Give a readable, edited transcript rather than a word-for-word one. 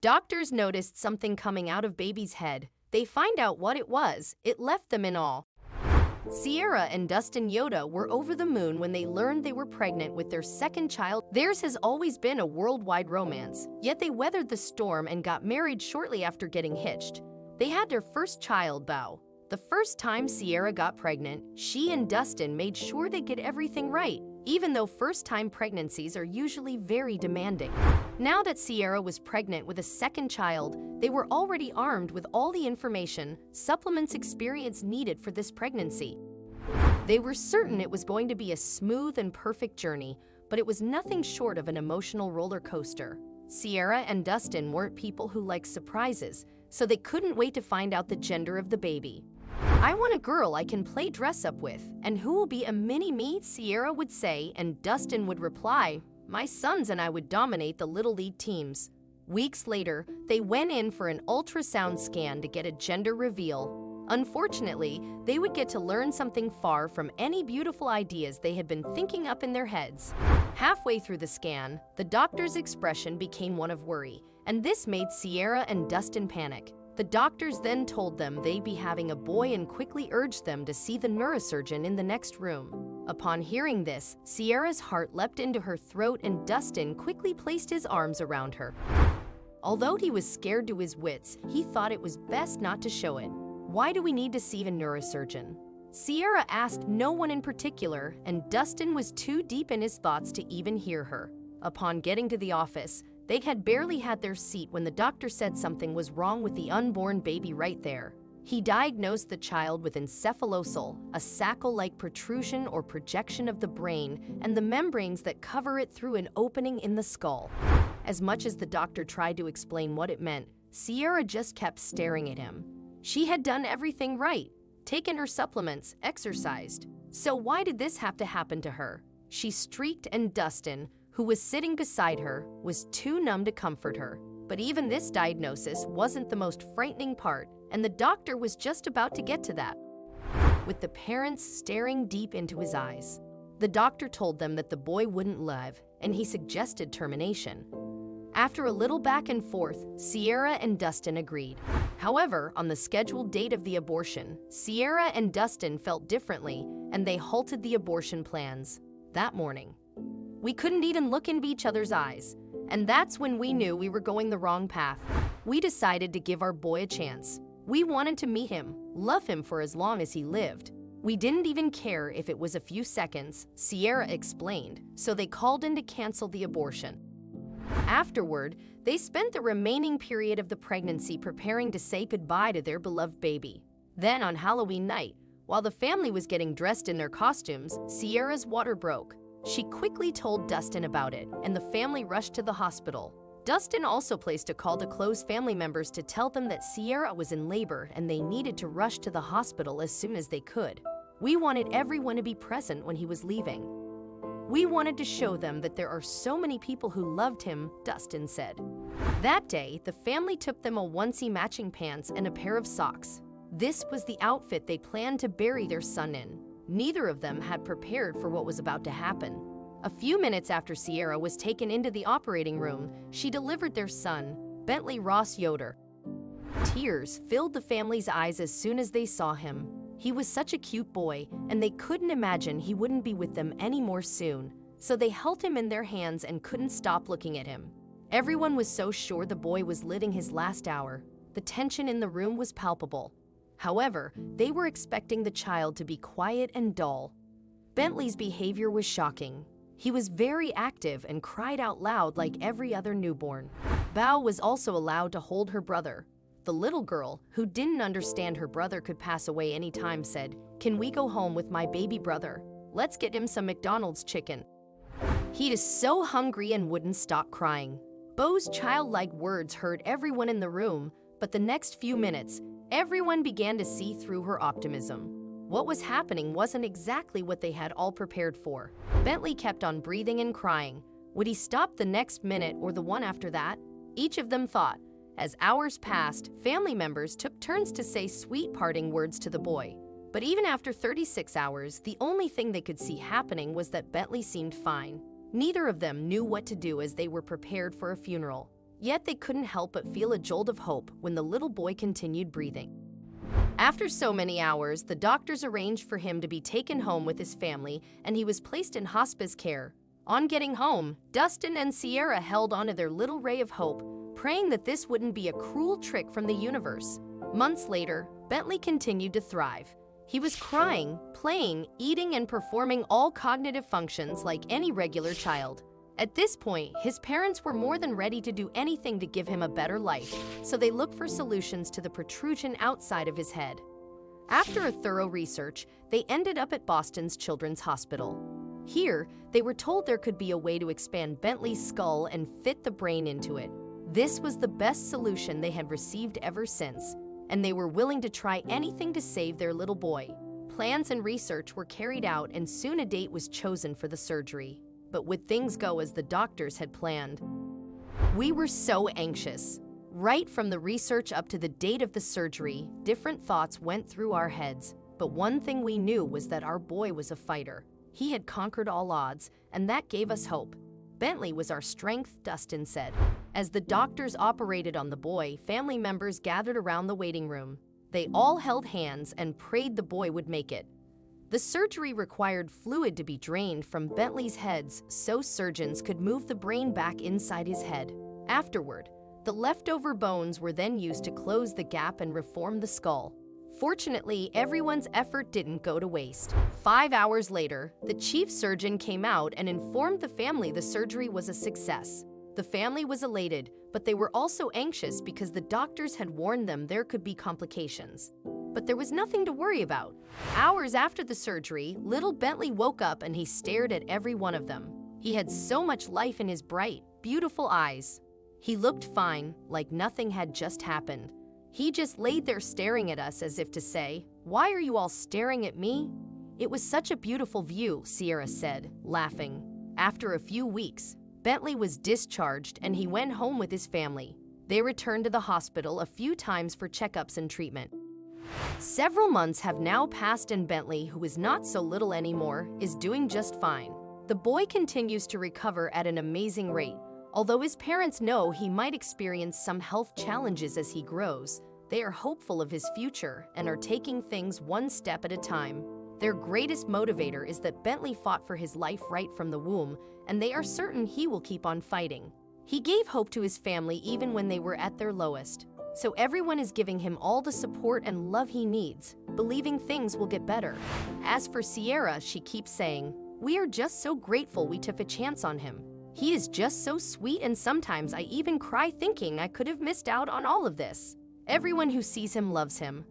Doctors noticed something coming out of baby's head. They find out what it was. It left them in awe. Sierra and Dustin Yoda were over the moon when they learned they were pregnant with their second child. Theirs has always been a worldwide romance, yet they weathered the storm and got married shortly after getting hitched. They had their first child, Beau. The first time Sierra got pregnant, she and Dustin made sure they get everything right, even though first-time pregnancies are usually very demanding. Now that Sierra was pregnant with a second child, they were already armed with all the information, supplements, experience needed for this pregnancy. They were certain it was going to be a smooth and perfect journey, but it was nothing short of an emotional roller coaster. Sierra and Dustin weren't people who like surprises, so they couldn't wait to find out the gender of the baby. "I want a girl I can play dress-up with, and who will be a mini-me," Sierra would say, and Dustin would reply, "My sons and I would dominate the Little League teams." Weeks later, they went in for an ultrasound scan to get a gender reveal. Unfortunately, they would get to learn something far from any beautiful ideas they had been thinking up in their heads. Halfway through the scan, the doctor's expression became one of worry, and this made Sierra and Dustin panic. The doctors then told them they'd be having a boy and quickly urged them to see the neurosurgeon in the next room. Upon hearing this, Sierra's heart leapt into her throat and Dustin quickly placed his arms around her. Although he was scared to his wits, he thought it was best not to show it. "Why do we need to see a neurosurgeon?" Sierra asked no one in particular, and Dustin was too deep in his thoughts to even hear her. Upon getting to the office, they had barely had their seat when the doctor said something was wrong with the unborn baby right there. He diagnosed the child with encephalocele, a sacal-like protrusion or projection of the brain, and the membranes that cover it through an opening in the skull. As much as the doctor tried to explain what it meant, Sierra just kept staring at him. She had done everything right, taken her supplements, exercised. So why did this have to happen to her? She shrieked, and Dustin, who was sitting beside her, was too numb to comfort her. But even this diagnosis wasn't the most frightening part, and the doctor was just about to get to that. With the parents staring deep into his eyes, the doctor told them that the boy wouldn't live, and he suggested termination. After a little back and forth, Sierra and Dustin agreed. However, on the scheduled date of the abortion, Sierra and Dustin felt differently, and they halted the abortion plans. That morning, we couldn't even look into each other's eyes, and that's when we knew we were going the wrong path. We decided to give our boy a chance. We wanted to meet him, love him for as long as he lived. We didn't even care if it was a few seconds, Sierra explained, so they called in to cancel the abortion. Afterward, they spent the remaining period of the pregnancy preparing to say goodbye to their beloved baby. Then on Halloween night, while the family was getting dressed in their costumes, Sierra's water broke. She quickly told Dustin about it, and the family rushed to the hospital. Dustin also placed a call to close family members to tell them that Sierra was in labor and they needed to rush to the hospital as soon as they could. "We wanted everyone to be present when he was leaving. We wanted to show them that there are so many people who loved him," Dustin said. That day, the family took them a onesie matching pants and a pair of socks. This was the outfit they planned to bury their son in. Neither of them had prepared for what was about to happen. A few minutes after Sierra was taken into the operating room, she delivered their son, Bentley Ross Yoder. Tears filled the family's eyes as soon as they saw him. He was such a cute boy, and they couldn't imagine he wouldn't be with them anymore soon. So they held him in their hands and couldn't stop looking at him. Everyone was so sure the boy was living his last hour. The tension in the room was palpable. However, they were expecting the child to be quiet and dull. Bentley's behavior was shocking. He was very active and cried out loud like every other newborn. Beau was also allowed to hold her brother. The little girl, who didn't understand her brother could pass away anytime, said, "Can we go home with my baby brother? Let's get him some McDonald's chicken. He is so hungry," and wouldn't stop crying. Beau's childlike words hurt everyone in the room, but the next few minutes, everyone began to see through her optimism. What was happening wasn't exactly what they had all prepared for. Bentley kept on breathing and crying. Would he stop the next minute or the one after that? Each of them thought. As hours passed, family members took turns to say sweet parting words to the boy. But even after 36 hours, the only thing they could see happening was that Bentley seemed fine. Neither of them knew what to do as they were prepared for a funeral. Yet they couldn't help but feel a jolt of hope when the little boy continued breathing. After so many hours, the doctors arranged for him to be taken home with his family, and he was placed in hospice care. On getting home, Dustin and Sierra held onto their little ray of hope, praying that this wouldn't be a cruel trick from the universe. Months later, Bentley continued to thrive. He was crying, playing, eating, and performing all cognitive functions like any regular child. At this point, his parents were more than ready to do anything to give him a better life, so they looked for solutions to the protrusion outside of his head. After a thorough research, they ended up at Boston's Children's Hospital. Here, they were told there could be a way to expand Bentley's skull and fit the brain into it. This was the best solution they had received ever since, and they were willing to try anything to save their little boy. Plans and research were carried out, and soon a date was chosen for the surgery. But would things go as the doctors had planned? We were so anxious. Right from the research up to the date of the surgery, different thoughts went through our heads. But one thing we knew was that our boy was a fighter. He had conquered all odds, and that gave us hope. Bentley was our strength, Dustin said. As the doctors operated on the boy, family members gathered around the waiting room. They all held hands and prayed the boy would make it. The surgery required fluid to be drained from Bentley's head so surgeons could move the brain back inside his head. Afterward, the leftover bones were then used to close the gap and reform the skull. Fortunately, everyone's effort didn't go to waste. 5 hours later, the chief surgeon came out and informed the family the surgery was a success. The family was elated, but they were also anxious because the doctors had warned them there could be complications. But there was nothing to worry about. Hours after the surgery, little Bentley woke up and he stared at every one of them. He had so much life in his bright, beautiful eyes. He looked fine, like nothing had just happened. He just laid there staring at us as if to say, "Why are you all staring at me?" "It was such a beautiful view," Sierra said, laughing. After a few weeks, Bentley was discharged and he went home with his family. They returned to the hospital a few times for checkups and treatment. Several months have now passed and Bentley, who is not so little anymore, is doing just fine. The boy continues to recover at an amazing rate. Although his parents know he might experience some health challenges as he grows, they are hopeful of his future and are taking things one step at a time. Their greatest motivator is that Bentley fought for his life right from the womb, and they are certain he will keep on fighting. He gave hope to his family even when they were at their lowest. So everyone is giving him all the support and love he needs, believing things will get better. As for Sierra, she keeps saying, "We are just so grateful we took a chance on him. He is just so sweet, and sometimes I even cry thinking I could have missed out on all of this." Everyone who sees him loves him.